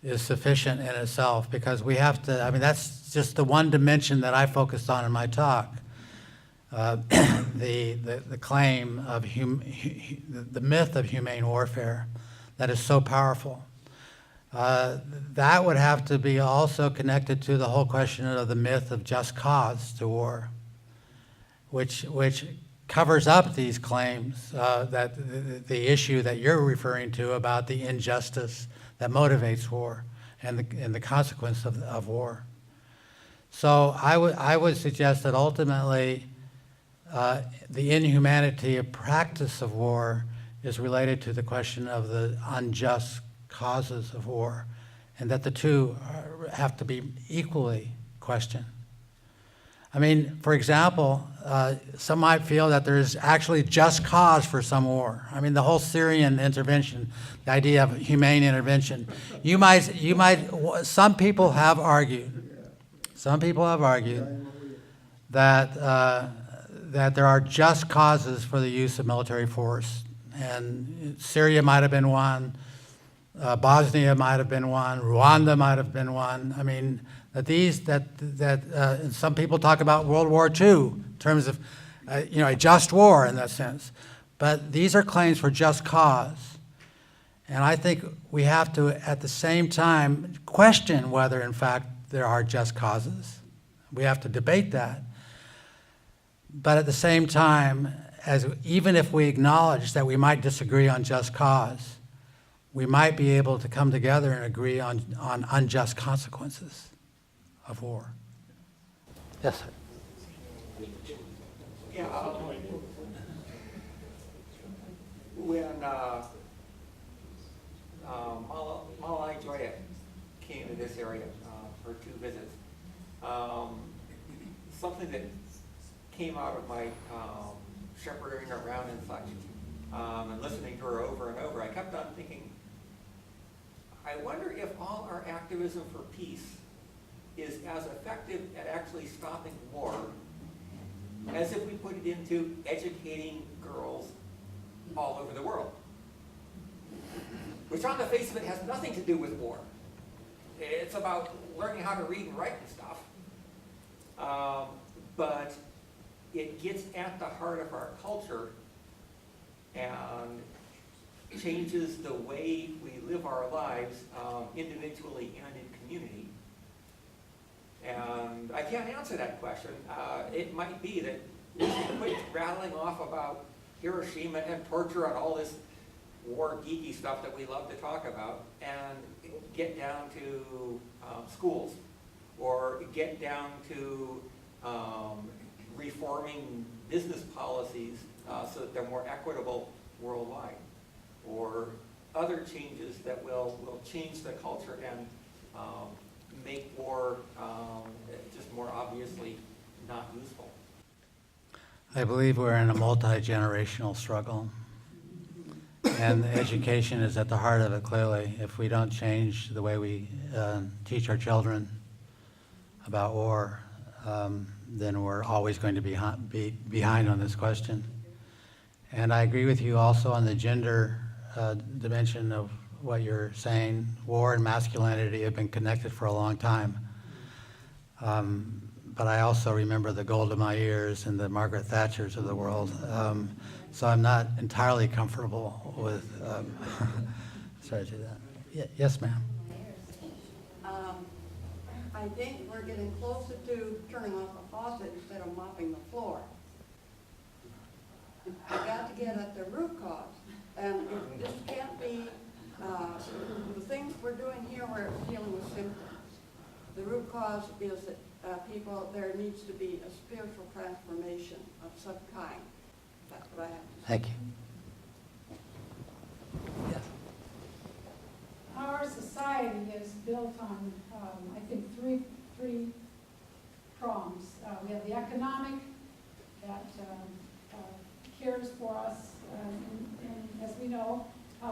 is sufficient in itself, because we have to, that's just the one dimension that I focused on in my talk. The claim of the myth of humane warfare that is so powerful. That would have to be also connected to the whole question of the myth of just cause to war, which covers up these claims, that the issue that you're referring to about the injustice that motivates war and the consequence of war. So I would suggest that ultimately the inhumanity of practice of war is related to the question of the unjust causes of war, and that the two have to be equally questioned. For example, some might feel that there's actually just cause for some war. The whole Syrian intervention, the idea of humane intervention. Some people have argued that there are just causes for the use of military force, and Syria might have been one. Bosnia might have been one. Rwanda might have been one. And some people talk about World War II in terms of, a just war in that sense. But these are claims for just cause. And I think we have to, at the same time, question whether, in fact, there are just causes. We have to debate that. But at the same time, even if we acknowledge that we might disagree on just cause, we might be able to come together and agree on unjust consequences of war. Yes, sir. Yeah, when Malai Joya came to this area for 2 visits, something that came out of my shepherding around and such, and listening to her over and over, I kept on thinking, I wonder if all our activism for peace is as effective at actually stopping war as if we put it into educating girls all over the world. Which on the face of it has nothing to do with war. It's about learning how to read and write and stuff. But it gets at the heart of our culture and changes the way we live our lives individually and in community. And I can't answer that question. It might be that we should quit rattling off about Hiroshima and torture and all this war geeky stuff that we love to talk about and get down to schools, or get down to reforming business policies so that they're more equitable worldwide, or other changes that will change the culture and make war just more obviously not useful. I believe we're in a multi-generational struggle, and education is at the heart of it, clearly. If we don't change the way we teach our children about war, then we're always going to be behind on this question. And I agree with you also on the gender dimension of what you're saying. War and masculinity have been connected for a long time. But I also remember the Golda Meirs and the Margaret Thatchers of the world. So I'm not entirely comfortable with, sorry to do that. Yes, ma'am. I think we're getting closer to turning off the faucet instead of mopping the floor. We got to get at the root cause, and it just can't be the things we're doing here. We're dealing with symptoms. The root cause is that there needs to be a spiritual transformation of some kind. That's what I have to say. Thank you. Yes. Our society is built on, I think, three prongs. We have the economic that cares for us, and as we know,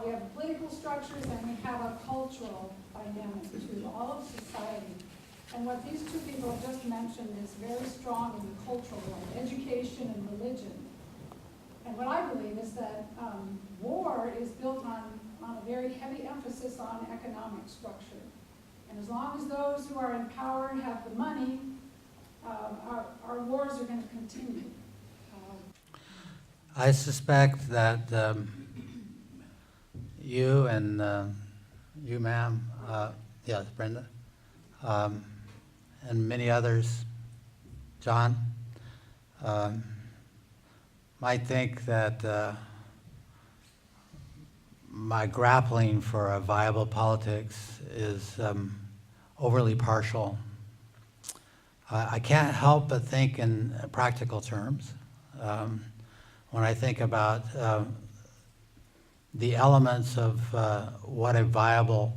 we have political structures, and we have a cultural dynamic to all of society. And what these two people have just mentioned is very strong in the cultural realm, education and religion. And what I believe is that war is built on a very heavy emphasis on economic structure. And as long as those who are in power have the money, our wars are going to continue. I suspect that you and you, ma'am, yes, Brenda, and many others, John, might think that my grappling for a viable politics is overly partial. I can't help but think in practical terms when I think about the elements of what a viable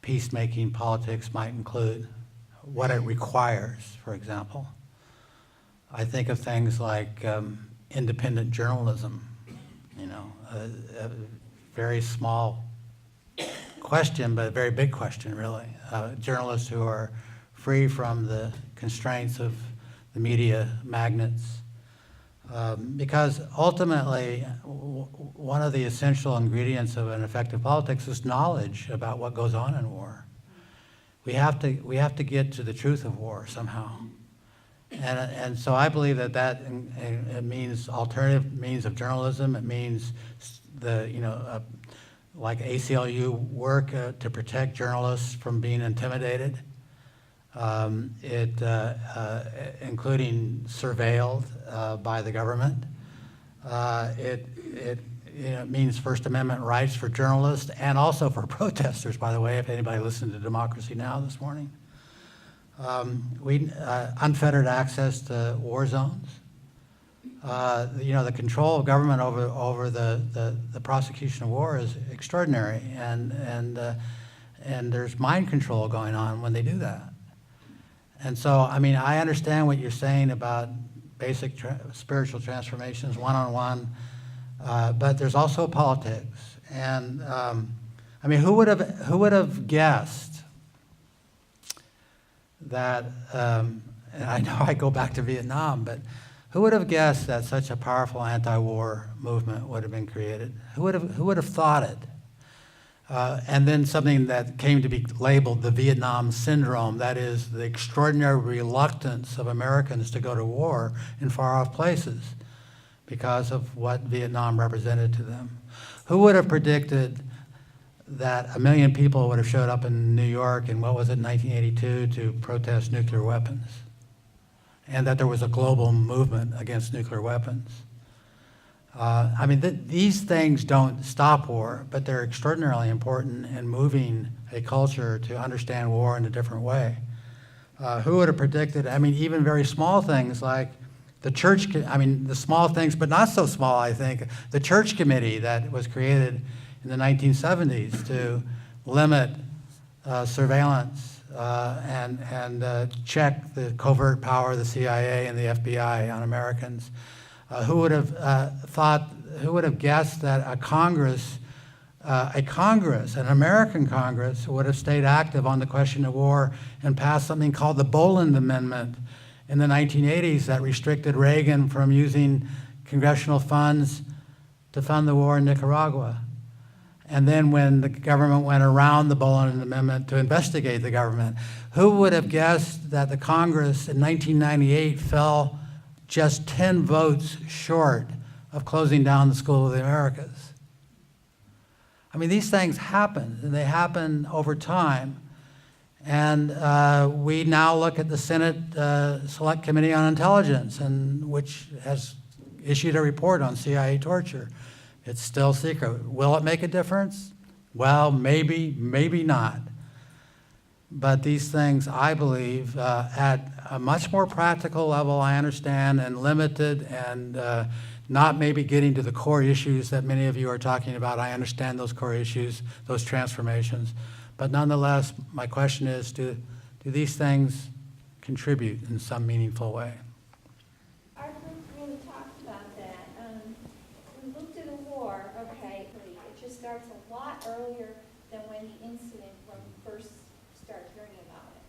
peacemaking politics might include, what it requires, for example. I think of things like independent journalism, a very small question, but a very big question, really. Journalists who are free from the constraints of the media magnates. Because ultimately, one of the essential ingredients of an effective politics is knowledge about what goes on in war. We have to get to the truth of war somehow. And so I believe that it means alternative means of journalism. It means like ACLU work to protect journalists from being intimidated. Including surveilled by the government. It means First Amendment rights for journalists and also for protesters, by the way, if anybody listened to Democracy Now! This morning. Unfettered access to war zones. The control of government over the prosecution of war is extraordinary, and there's mind control going on when they do that. And so, I understand what you're saying about basic spiritual transformations, one-on-one, but there's also politics. And who would have guessed that? And I know I go back to Vietnam, but who would have guessed that such a powerful anti-war movement would have been created? Who would have thought it? And then something that came to be labeled the Vietnam syndrome, that is the extraordinary reluctance of Americans to go to war in far-off places because of what Vietnam represented to them. Who would have predicted that 1 million people would have showed up in New York in, 1982 to protest nuclear weapons? And that there was a global movement against nuclear weapons. I mean, these things don't stop war, but they're extraordinarily important in moving a culture to understand war in a different way. Who would have predicted, I mean, even very small things like the church, I mean, the small things, but not so small, I think, the church committee that was created in the 1970s to limit surveillance and check the covert power of the CIA and the FBI on Americans. Who would have who would have guessed that a Congress, an American Congress, would have stayed active on the question of war and passed something called the Boland Amendment in the 1980s that restricted Reagan from using congressional funds to fund the war in Nicaragua. And then when the government went around the Boland Amendment to investigate the government, who would have guessed that the Congress in 1998 fell just 10 votes short of closing down the School of the Americas? I mean, these things happen, and they happen over time. And we now look at the Senate Select Committee on Intelligence, which has issued a report on CIA torture. It's still secret. Will it make a difference? Well, maybe, maybe not. But these things, I believe, at a much more practical level, I understand, and limited, and not maybe getting to the core issues that many of you are talking about. I understand those core issues, those transformations. But nonetheless, my question is, do these things contribute in some meaningful way? Our group really talked about that. We looked at a war, okay, it just starts a lot earlier than when the incident, when we first start hearing about it.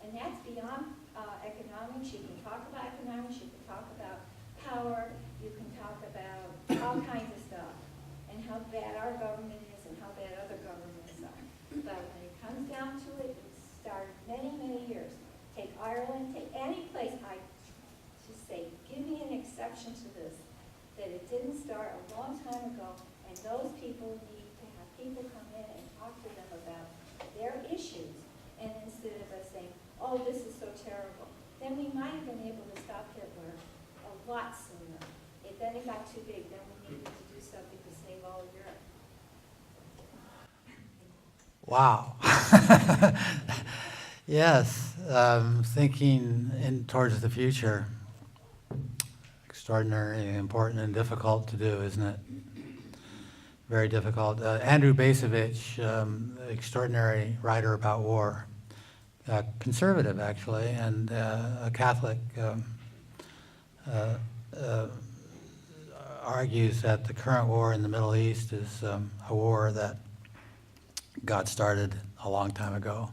And that's beyond economics. You can talk about economics, you can talk about power, you can talk about all kinds of stuff, and how bad our government is and how bad other governments are. But when it comes down to it, it started many, many years. Take Ireland, take any place, I just say, give me an exception to this, that it didn't start a long time ago, and those people need to have people come in and talk to them about their issues. And instead of us saying, oh, this is so terrible, then we might have been able to stop Hitler a lot sooner. Then it got too big, then we needed to do something to save all of Europe. Wow. Yes, thinking towards the future. Extraordinarily important and difficult to do, isn't it? Very difficult. Andrew Bacevich, extraordinary writer about war, conservative actually, and a Catholic, argues that the current war in the Middle East is a war that God started a long time ago.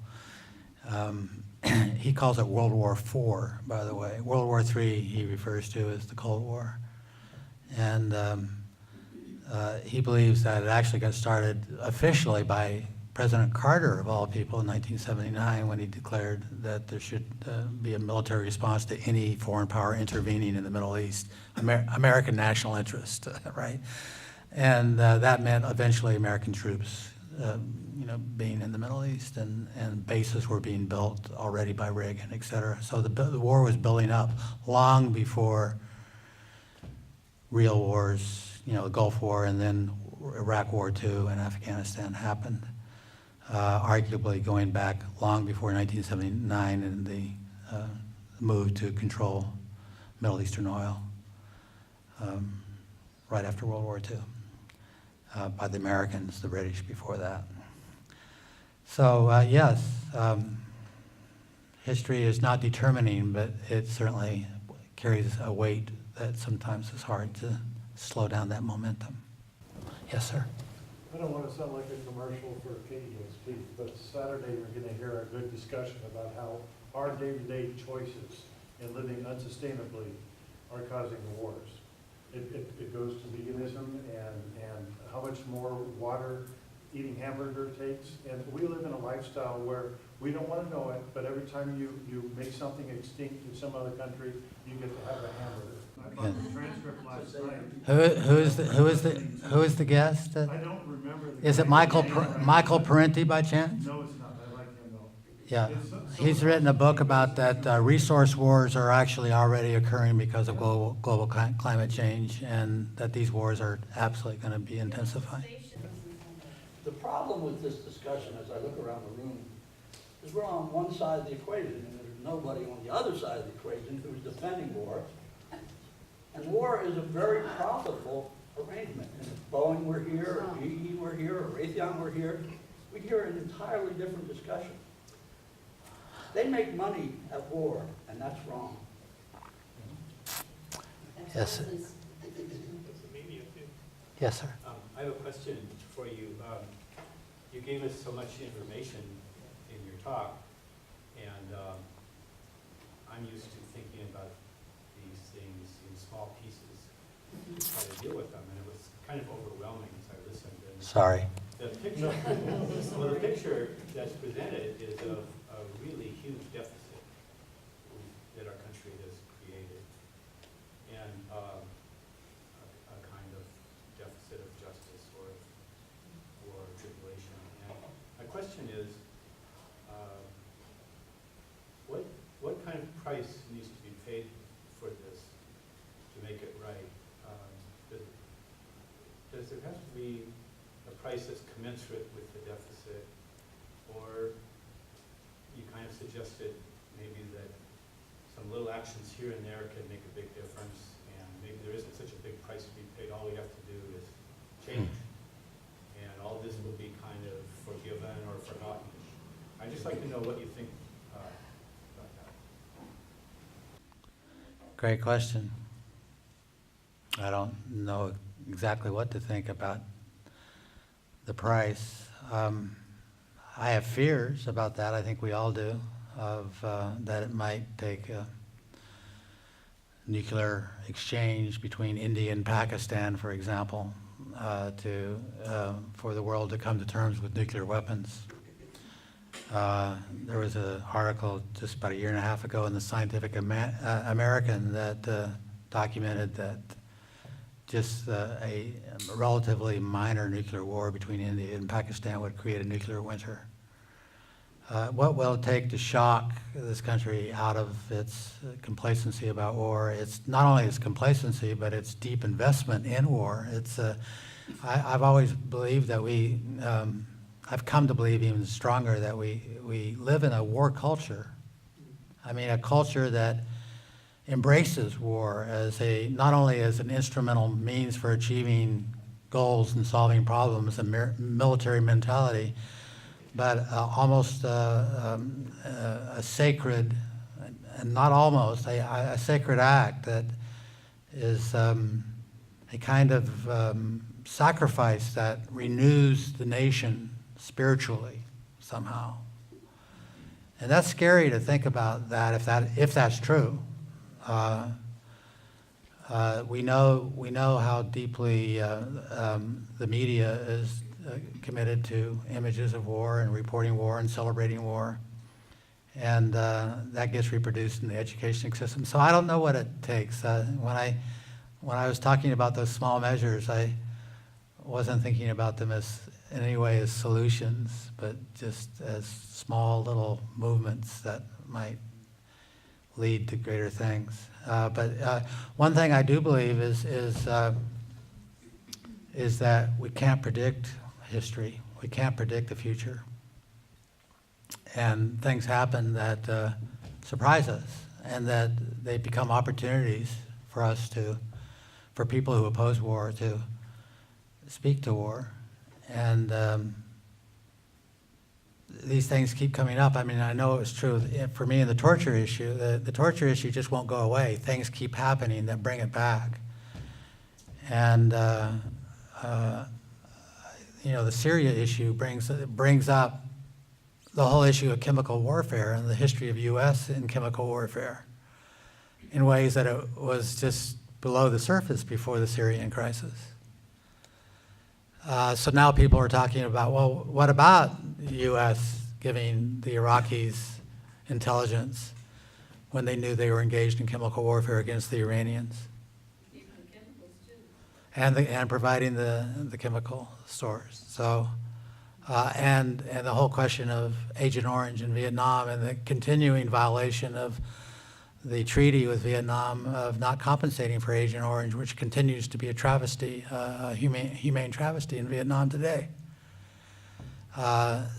He calls it World War IV, by the way. World War III he refers to as the Cold War. And he believes that it actually got started officially by President Carter, of all people, in 1979, when he declared that there should be a military response to any foreign power intervening in the Middle East, American national interest, right? And that meant eventually American troops, being in the Middle East, and bases were being built already by Reagan, et cetera. So the war was building up long before real wars, the Gulf War, and then Iraq War II and Afghanistan happened. Arguably going back long before 1979 and the move to control Middle Eastern oil right after World War II by the Americans, the British before that. So yes, history is not determining, but it certainly carries a weight that sometimes is hard to slow down that momentum. Yes, sir. I don't want to sound like a commercial for KDSP, but Saturday we're going to hear a good discussion about how our day-to-day choices in living unsustainably are causing the wars. It goes to veganism and how much more water eating hamburger takes. And we live in a lifestyle where we don't want to know it, but every time you make something extinct in some other country, you get to have a hamburger. I bought the transcript last night. Who is the guest? I don't remember. Is it Michael Parenti by chance? No, it's not. I like him though. Yeah, he's written a book about that resource wars are actually already occurring because of global climate change, and that these wars are absolutely going to be intensifying. The problem with this discussion, as I look around the room, is we're on one side of the equation, and there's nobody on the other side of the equation who's defending war. And war is a very profitable arrangement. And if Boeing were here, or GE were here, or Raytheon were here, we'd hear an entirely different discussion. They make money at war, and that's wrong. Yes, sir. Yes, sir. I have a question for you. You gave us so much information in your talk, and I'm used to thinking about these things in small pieces, try to deal with them, and it was kind of overwhelming as I listened. And Sorry. the picture, well, the picture that's presented is of a really huge deficit that our country has created, and a kind of deficit of justice or tribulation. And my question is, what kind of price needs to be paid for this to make it right? Does there have to be a price that's commensurate with the deficit, or you kind of suggested maybe that some little actions here and there can make a big difference, and maybe there isn't such a big price to be paid. All we have to do is change, and all this will be kind of forgiven or forgotten. I'd just like to know what you think about that. Great question. I don't know exactly what to think about the price. I have fears about that. I think we all do, of that it might take a nuclear exchange between India and Pakistan, for example, for the world to come to terms with nuclear weapons. There was an article just about a year and a half ago in the Scientific American that documented that just a relatively minor nuclear war between India and Pakistan would create a nuclear winter. What will it take to shock this country out of its complacency about war? It's not only its complacency, but its deep investment in war. I've always believed that I've come to believe even stronger that we live in a war culture. I mean, a culture that embraces war as not only as an instrumental means for achieving goals and solving problems, a military mentality, but almost a sacred, and not almost, a sacred act that is a kind of sacrifice that renews the nation spiritually somehow. And that's scary to think about that if that's true. We know how deeply the media is committed to images of war and reporting war and celebrating war, and that gets reproduced in the education system. So I don't know what it takes. When I was talking about those small measures, I wasn't thinking about them as in any way as solutions, but just as small little movements that might lead to greater things. But one thing I do believe is that we can't predict history. We can't predict the future. And things happen that surprise us, and that they become opportunities for for people who oppose war to speak to war. And these things keep coming up. I mean, I know it's true for me in the torture issue. The torture issue just won't go away. Things keep happening that bring it back. And the Syria issue brings up the whole issue of chemical warfare and the history of U.S. in chemical warfare in ways that it was just below the surface before the Syrian crisis. So now people are talking about, well, what about the U.S. giving the Iraqis intelligence when they knew they were engaged in chemical warfare against the Iranians? Even the chemicals too. And providing the chemical stores. So And the whole question of Agent Orange in Vietnam and the continuing violation of the treaty with Vietnam of not compensating for Agent Orange, which continues to be a travesty, a humane travesty in Vietnam today.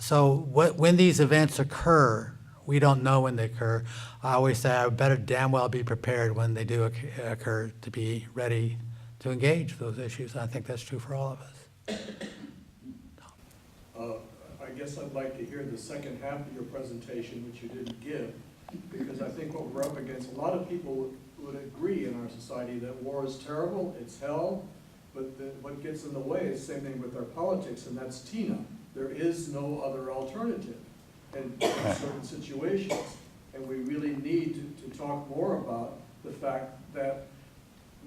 So when these events occur, we don't know when they occur. I always say I better damn well be prepared when they do occur to be ready to engage those issues. I think that's true for all of us. I guess I'd like to hear the second half of your presentation, which you didn't give, because I think what we're up against, a lot of people would agree in our society that war is terrible, it's hell, but what gets in the way is the same thing with our politics, and that's TINA. There is no other alternative in certain situations. And we really need to talk more about the fact that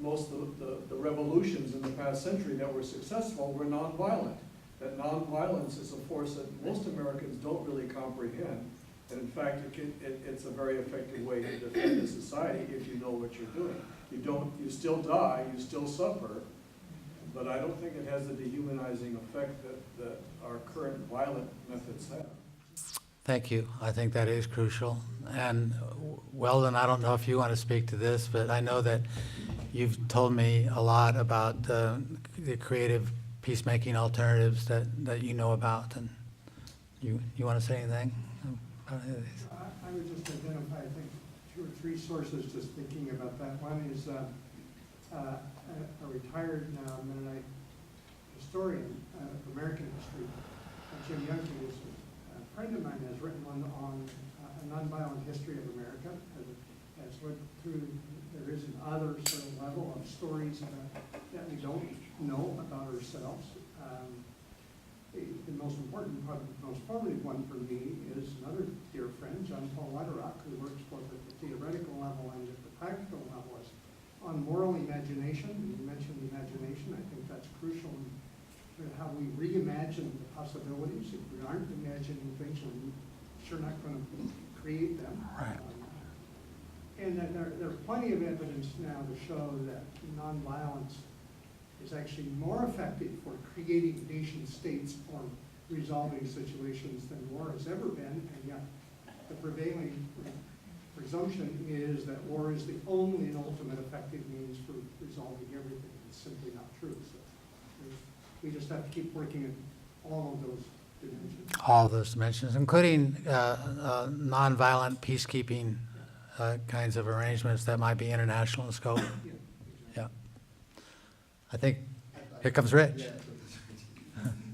most of the revolutions in the past century that were successful were nonviolent. That nonviolence is a force that most Americans don't really comprehend. And in fact, it's a very effective way to defend a society if you know what you're doing. You still die, you still suffer, but I don't think it has the dehumanizing effect that our current violent methods have. Thank you. I think that is crucial. And Weldon, I don't know if you want to speak to this, but I know that you've told me a lot about the creative peacemaking alternatives that you know about. And you want to say anything about any of these? I would just identify, I think, 2 or 3 sources just thinking about that. One is a retired now Mennonite historian of American history, Jim Youngkin, is a friend of mine, has written one on a nonviolent history of America, has looked through, there is another sort of level of stories that we don't know about ourselves. The most important, probably the most formative one for me is another dear friend, John Paul Lederach, who works both at the theoretical level and at the practical level on moral imagination. And you mentioned imagination. I think that's crucial in how we reimagine the possibilities. If we aren't imagining things, we're sure not going to create them. Right. And there are plenty of evidence now to show that nonviolence is actually more effective for creating nation states or resolving situations than war has ever been, and yet the prevailing presumption is that war is the only and ultimate effective means for resolving everything. It's simply not true. So we just have to keep working at all of those dimensions. All those dimensions, including nonviolent peacekeeping kinds of arrangements that might be international in scope. Yeah. I think, here comes Rich.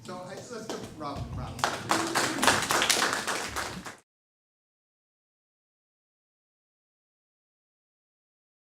So let's give Rob